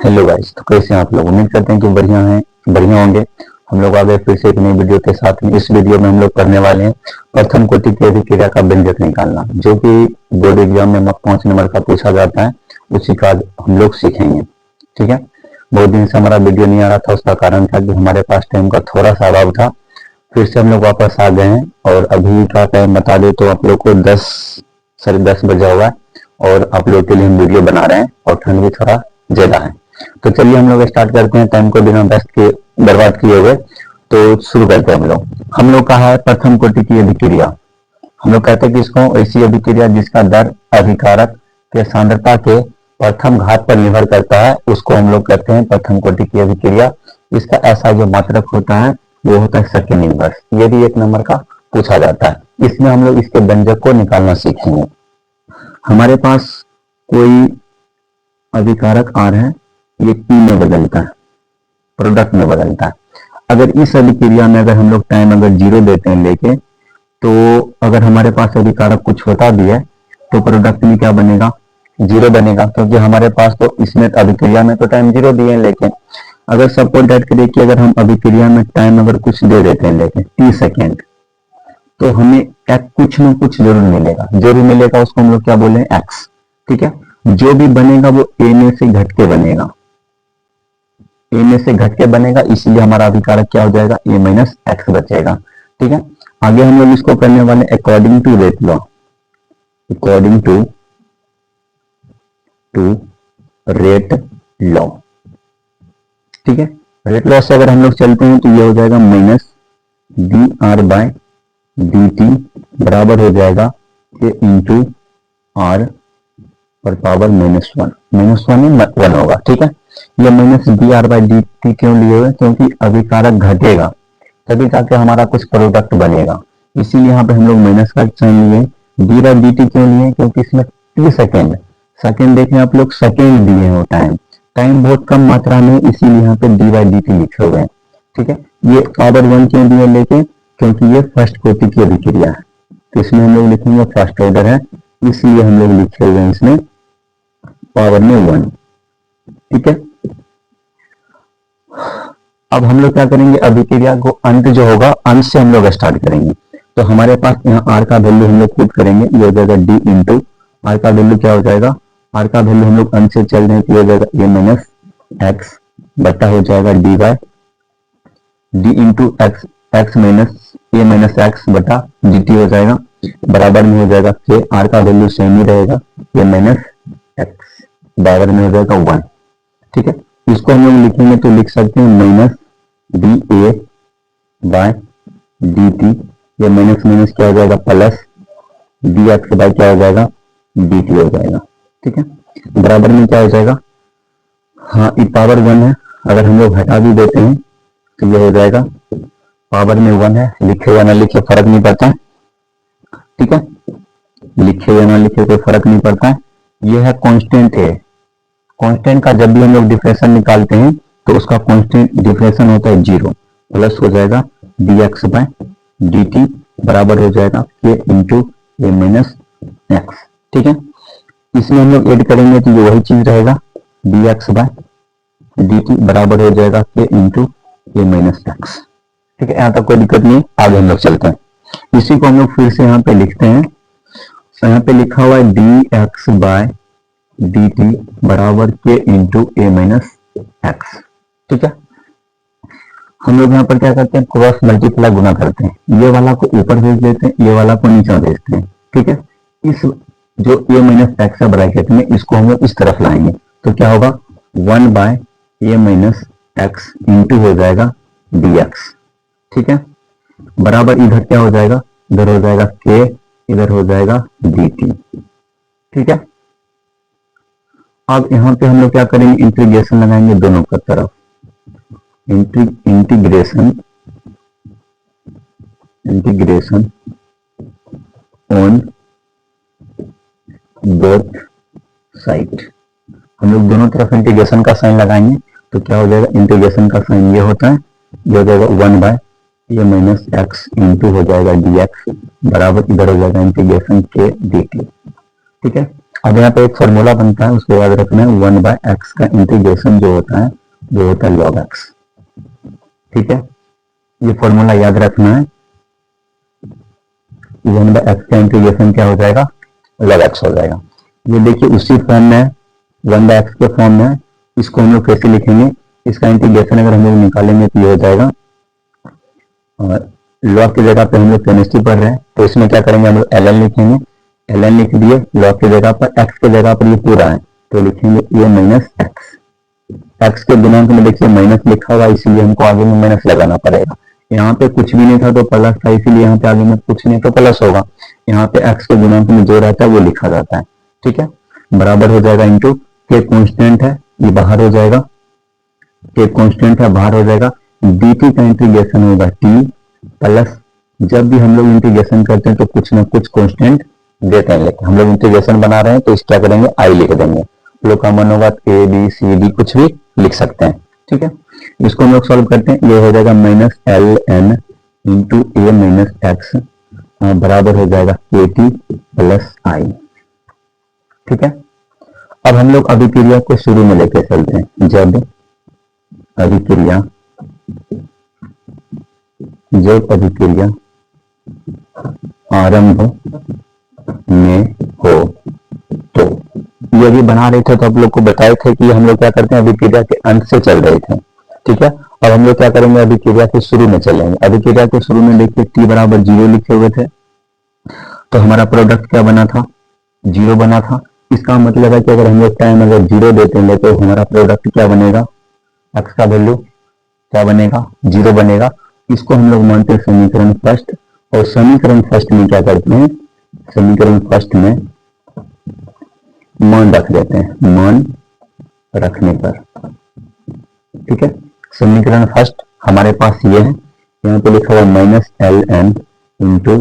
Hello guys, तो कैसे हैं आप लोग। उम्मीद करते हैं कि बढ़िया होंगे। हम लोग आ गए फिर से एक नई वीडियो के साथ में। इस वीडियो में हम लोग करने वाले हैं प्रथम कोटि की अभिक्रिया का व्यंजक निकालना, जो कि बोर्ड एग्जाम में 5 नंबर का पूछा जाता है। उसी का हम लोग सीखेंगे। ठीक है। बहुत दिन से हमारा वीडियो नहीं आ रहा था, उसका कारण था कि हमारे पास टाइम का थोड़ा सा अभाव था। फिर से हम लोग वापस आ गए हैं और अभी का टाइम बता दे तो आप लोग को 10 बजा हुआ है और आप लोग के लिए हम वीडियो बना रहे हैं और ठंड भी थोड़ा ज्यादा है। तो चलिए हम लोग स्टार्ट करते हैं, टाइम को बिना व्यस्त के बर्बाद किए हुए। तो शुरू करते हैं हम लोग का है प्रथम कोटि की अभिक्रिया। हम लोग कहते हैं कि इसको ऐसी अभिक्रिया जिसका दर अभिकारक के सांद्रता के प्रथम घात पर निर्भर करता है, उसको हम लोग कहते हैं प्रथम कोटि की अभिक्रिया। इसका ऐसा जो मात्रक होता है वो होता है सेकेंड इनवर्स। ये भी 1 नंबर का पूछा जाता है। इसमें हम लोग इसके व्यंजक को निकालना सीखेंगे। हमारे पास कोई अभिकारक आर है, ये पी में बदलता है, प्रोडक्ट में बदलता है। अगर इस अभिक्रिया में अगर हम लोग टाइम अगर 0 देते हैं लेके, तो अगर हमारे पास अभिकारक कुछ होता भी है तो प्रोडक्ट में क्या बनेगा, 0 बनेगा, क्योंकि हमारे पास तो इसमें अभिक्रिया में तो टाइम 0 दिए हैं। लेकिन अगर सपोज दैट करिए कि अगर हम अभिक्रिया में टाइम अगर कुछ दे देते हैं लेके t सेकेंड, तो हमें कुछ न कुछ जरूर मिलेगा। जो भी मिलेगा उसको हम लोग क्या बोले, x। ठीक है। जो भी बनेगा वो a में से घट के बनेगा, a में से घट के बनेगा, इसीलिए हमारा अभिकारक क्या हो जाएगा, a माइनस एक्स बचेगा। ठीक है। आगे हम लोग इसको करने वाले according to rate law. According to rate law. ठीक है। रेट लॉ से अगर हम लोग चलते हैं तो ये हो जाएगा minus D R by D T बराबर हो जाएगा ये इंटू आर पर पावर -1। -1 में 1 होगा। ठीक है। ये minus D R by D T क्यों लिए हुए, क्योंकि अभिकारक घटेगा तभी जाके हमारा कुछ प्रोडक्ट बनेगा, इसीलिए यहाँ पे हम लोग माइनस का साइन लिए। डी बाई डी टी क्यों लिए, क्योंकि इसमें टी सेकेंड देखें आप लोग, सेकेंड दिए हो टाइम बहुत कम मात्रा में, इसीलिए यहाँ पे डी बाई डी टी लिखे हुए हैं। ठीक है। ये पावर 1 क्यों दिए लेके, क्योंकि ये फर्स्ट कोटि की अभिक्रिया है, तो इसमें हम लोग लिखेंगे फर्स्ट ऑर्डर है, इसलिए हम लोग लिखे हुए हैं इसमें पावर में 1। ठीक है। अब हम लोग क्या करेंगे, अभिक्रिया को अंत जो होगा, अंत से हम लोग स्टार्ट करेंगे। तो हमारे पास यहाँ आर का वैल्यू हम लोग पुट करेंगे, ये हो जाएगा डी इंटू आर का वैल्यू क्या हो जाएगा, आर का वैल्यू हम लोग अंत से चल रहे हैं तो ये हो जाएगा ए माइनस एक्स बटा हो जाएगा d by d into x, x minus a minus x बटा डी टी हो जाएगा, बराबर में हो जाएगा के आर का वैल्यू सेम ही रहेगा, ए माइनस एक्स बराबर में हो जाएगा 1। ठीक है। इसको हम लोग लिखेंगे तो लिख सकते हैं minus D A by D T, ये माइनस माइनस क्या हो जाएगा प्लस डी एक्स बाय क्या हो जाएगा डी टी हो जाएगा। ठीक है। बराबर में क्या हो जाएगा, हाँ ये पावर 1 है, अगर हम लोग हटा भी देते हैं तो ये हो जाएगा पावर में 1 है, लिखे या ना लिखे फर्क नहीं पड़ता है। ठीक है। लिखे या ना लिखे कोई फर्क नहीं पड़ता है। ये है कांस्टेंट है। कांस्टेंट का जब भी हम लोग डिफरेंशियल निकालते हैं तो उसका कांस्टेंट डिफरेंशियल होता है 0, प्लस हो जाएगा D X by D T बराबर हो जाएगा के इंटू ए माइनस एक्स। ठीक है। इसमें हम लोग ऐड करेंगे तो ये वही चीज रहेगा, D X by D T बराबर हो जाएगा के इंटू ए माइनस एक्स। ठीक है। यहाँ तक कोई दिक्कत नहीं, आगे हम लोग चलते हैं। इसी को हम लोग फिर से यहाँ पे लिखते हैं। तो यहाँ पे लिखा हुआ है D X by D T बराबर के इंटू ए माइनस एक्स। ठीक है। हम लोग यहाँ पर क्या करते हैं, क्रॉस मल्टीप्लाई गुना करते हैं, ये वाला को ऊपर भेज देते हैं, ये वाला को नीचे भेजते हैं। ठीक है। इस जो ए माइनस एक्स है ब्रैकेट में, इसको हम लोग इस तरफ लाएंगे तो क्या होगा 1 bye A minus x into हो जाएगा डी एक्स। ठीक है। बराबर इधर क्या हो जाएगा, इधर हो जाएगा के, इधर हो जाएगा डी टी। ठीक है। अब यहाँ पे हम लोग क्या करेंगे, इंटीग्रेशन लगाएंगे दोनों की तरफ, इंटीग्रेशन ऑन बोथ साइड। हम लोग दोनों तरफ इंटीग्रेशन का साइन लगाएंगे तो क्या हो जाएगा, इंटीग्रेशन का साइन ये होता है, ये हो जाएगा 1 bye A minus x into हो जाएगा डी एक्स बराबर इधर हो जाएगा इंटीग्रेशन के डी टी। ठीक है। अब यहाँ पे एक फॉर्मूला बनता है, उसको याद रखना है, 1/x का इंटीग्रेशन जो होता है वो होता है log x। ठीक है, ये फॉर्मूला याद रखना है, 1/x का इंटीग्रेशन क्या हो जाएगा, log x हो जाएगा। ये देखिए उसी फॉर्म में 1/x के फॉर्म में, इसको हम लोग कैसे लिखेंगे, इसका इंटीग्रेशन अगर हम लोग निकालेंगे तो ये हो जाएगा, लॉग की जगह पे हम लोग केमिस्ट्री पढ़ रहे हैं तो इसमें क्या करेंगे, हम लोग ln लिखेंगे, ln लिख दिए, लॉग की जगह पर x की जगह पर ये पूरा है तो लिखेंगे a माइनस एक्स। एक्स के गुणांक में देखिए माइनस लिखा हुआ, इसीलिए हमको आगे में माइनस लगाना पड़ेगा। यहाँ पे कुछ भी नहीं था तो प्लस था, इसीलिए यहाँ पे आगे में कुछ नहीं तो प्लस होगा। यहाँ पे एक्स के गुणांक में जो रहता है वो लिखा जाता है। ठीक है, बराबर हो जाएगा इंटू के कॉन्स्टेंट है, ये बाहर हो जाएगा, के कॉन्स्टेंट है बाहर हो जाएगा, dt का इंटीग्रेशन होगा t प्लस, जब भी हम लोग इंटीग्रेशन करते हैं तो कुछ ना कुछ कॉन्स्टेंट देते हैं, लेकिन हम लोग इंटीग्रेशन बना रहे हैं तो इसका करेंगे आई लिख देंगे, लोग का मन होगा ए बी सी डी कुछ भी लिख सकते हैं। ठीक है, इसको हम लोग सॉल्व करते हैं, ये हो जाएगा माइनस एल एन इंटू ए माइनस एक्स बराबर हो जाएगा के टी प्लस आई। ठीक है, अब हम लोग अभिक्रिया को शुरू में लेकर चलते हैं, जब अभिक्रिया आरंभ में हो तो, ये भी बना रहे थे तो आप लोग को बताए थे कि हम लोग क्या करते हैं, अभिक्रिया के अंत से चल रहे थे। ठीक है, और हम लोग क्या करेंगे, अभिक्रिया के शुरू में चलेंगे। अभिक्रिया के शुरू में देखिए t बराबर 0 लिखे हुए थे तो हमारा प्रोडक्ट क्या बना था, 0 बना था। इसका मतलब है कि अगर हम लोग टाइम अगर 0 देते हैं तो हमारा प्रोडक्ट क्या बनेगा, x का वैल्यू क्या बनेगा, 0 बनेगा। इसको हम लोग मानते हैं समीकरण फर्स्ट, और समीकरण फर्स्ट में क्या करते हैं, समीकरण फर्स्ट में मान रख देते हैं, मान रखने पर। ठीक है, समीकरण फर्स्ट हमारे पास ये है, यहाँ पे लिखा हुआ माइनस एल एन इंटू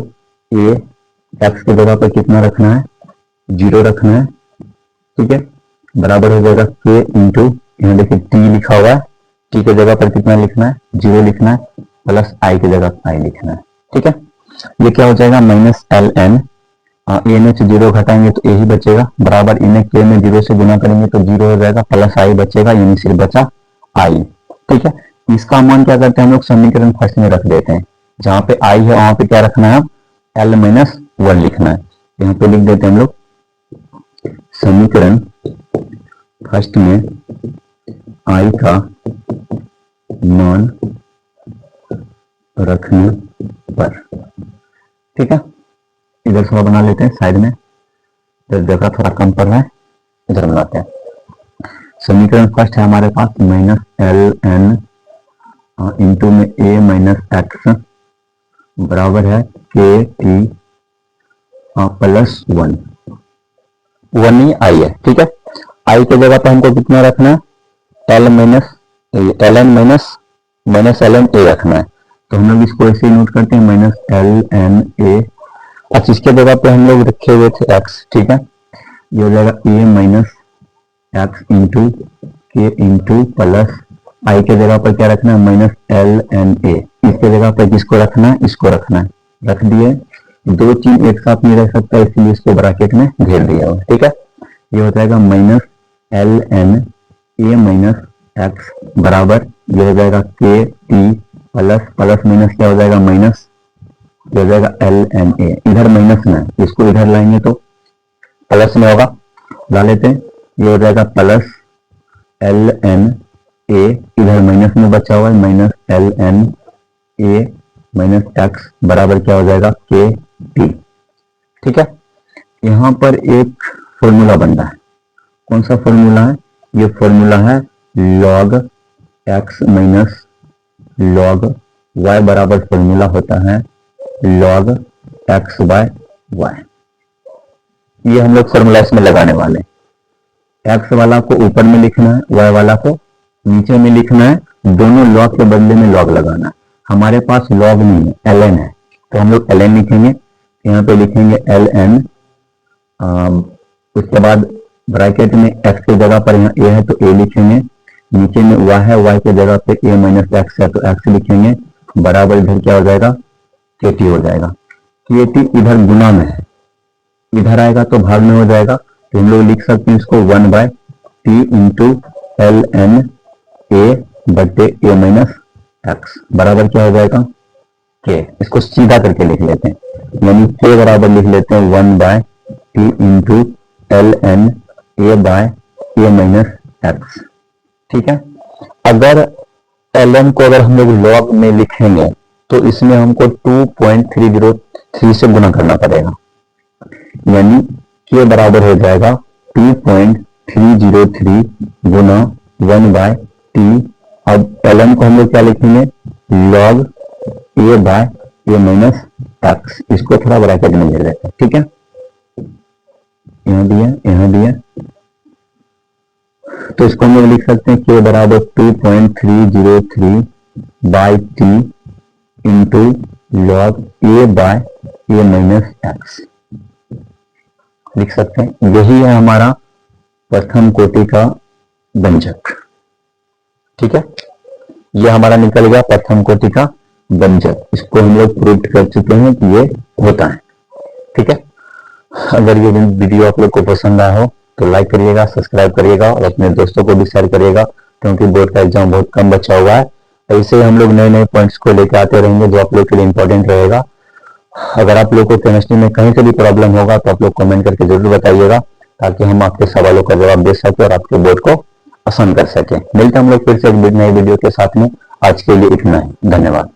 ए, एक्स की जगह पर कितना रखना है, 0 रखना है। ठीक है, बराबर हो जाएगा के इंटू, यहाँ देखिए टी लिखा हुआ है, टी की जगह पर कितना लिखना है, 0 लिखना है, प्लस आई की जगह आई लिखना है। ठीक है, ये क्या हो जाएगा, माइनस एल एन, ए में से 0 घटाएंगे तो ए ही बचेगा, बराबर इन्हें के में 0 से गुना करेंगे तो 0 हो जाएगा, प्लस आई बचेगा, यानी सिर्फ बचा आई। ठीक है, इसका मान क्या करते हैं हम लोग, समीकरण फर्स्ट में रख देते हैं, जहां पे आई है वहां पे क्या रखना है, एल माइनस 1 लिखना है। यहाँ पे लिख देते हैं हम लोग, समीकरण फर्स्ट में आई का मान रखने पर। ठीक है, इधर थोड़ा बना लेते हैं साइड में, इधर जगह थोड़ा कम पड़ रहा है, इधर बनाते हैं। समीकरण फर्स्ट है हमारे पास माइनस एल एन इंटू में ए माइनस एक्स बराबर है के टी प्लस 1 ही आई है। ठीक है, आई की जगह पर हमको कितना रखना है, L minus L N minus L N A रखना है, तो हम लोग इसको ऐसे ही नोट करते हैं, माइनस एल एन ए। अच्छा, इसके जगह पे हम लोग रखे हुए थे एक्स। ठीक है, ये हो जाएगा ए माइनस एक्स इंटू के इंटू प्लस आई के जगह पर क्या रखना है, माइनस एल एन ए। इसके जगह पर किसको रखना है, इसको रखना है, रख दिए। दो चीज एक साथ नहीं रह सकता, इसलिए इसको ब्रैकेट में घेर दिया हुआ। ठीक है, ये हो जाएगा minus L N A minus X बराबर, ये हो जाएगा के टी प्लस प्लस माइनस क्या हो जाएगा, माइनस, ये हो जाएगा एल एन ए, इधर माइनस में, इसको इधर लाएंगे तो प्लस में होगा, ला लेते हैं, ये हो जाएगा प्लस एल एन ए, इधर माइनस में बचा हुआ है, minus L N A minus X बराबर क्या हो जाएगा, के टी। ठीक है, यहां पर एक फॉर्मूला बन रहा है, कौन सा फॉर्मूला है, ये फॉर्मूला है log X minus log Y बराबर फॉर्मूला होता है लॉग एक्स बाय वाई। ये हम लोग फॉर्मूला इसमें लगाने वाले, एक्स वाला को ऊपर में लिखना है, वाई वाला को नीचे में लिखना है, दोनों लॉग के बदले में लॉग लगाना है। हमारे पास लॉग नहीं है, एल एन है, तो हम लोग एल एन लिखेंगे, यहाँ पे लिखेंगे एल एन, उसके बाद ब्रैकेट में एक्स की जगह पर यहाँ ए है तो ए लिखेंगे, नीचे में वाई है, वाई की जगह पे ए माइनस एक्स है तो एक्स लिखेंगे, बराबर इधर क्या हो जाएगा, के टी हो जाएगा। के टी इधर गुना में है, इधर आएगा तो भाग में हो जाएगा, तो हम लोग लिख सकते हैं इसको 1/t इंटू एल एन ए बटे ए माइनस एक्स बराबर क्या हो जाएगा के। इसको सीधा करके लिख लेते हैं, यानी के बराबर लिख लेते हैं 1/t into L N A by A minus X. ठीक है, अगर ln को अगर हम लोग लॉग में लिखेंगे तो इसमें हमको 2.303 से गुना करना पड़ेगा, यानी के बराबर हो जाएगा 2.303 गुना 1/t। अब ln को हम लोग क्या लिखेंगे, log a by A minus X. इसको थोड़ा ब्रैकेट में ले लेते हैं। ठीक है, यहां दिया तो इसको हम लोग लिख सकते हैं के बराबर 2.303 by T into log A by A minus X लिख सकते हैं। यही है हमारा प्रथम कोटि का व्यंजक। ठीक है, यह हमारा निकल गया प्रथम कोटि का व्यंजक। इसको हम लोग प्रूव कर चुके हैं कि ये होता है। ठीक है, अगर ये वीडियो आप लोग को पसंद आया हो तो लाइक करिएगा, सब्सक्राइब करिएगा और अपने दोस्तों को भी शेयर करिएगा, क्योंकि बोर्ड का एग्जाम बहुत कम बचा हुआ है। ऐसे हम लोग नए नए पॉइंट्स को लेकर आते रहेंगे जो आप लोग के लिए इंपॉर्टेंट रहेगा। अगर आप लोग को केमिस्ट्री में कहीं से भी प्रॉब्लम होगा तो आप लोग कमेंट करके जरूर बताइएगा, ताकि हम आपके सवालों का जवाब दे सके और आपके बोर्ड को आसान कर सके। मिलते हैं हम लोग फिर से एक नई वीडियो के साथ में। आज के लिए इतना ही, धन्यवाद।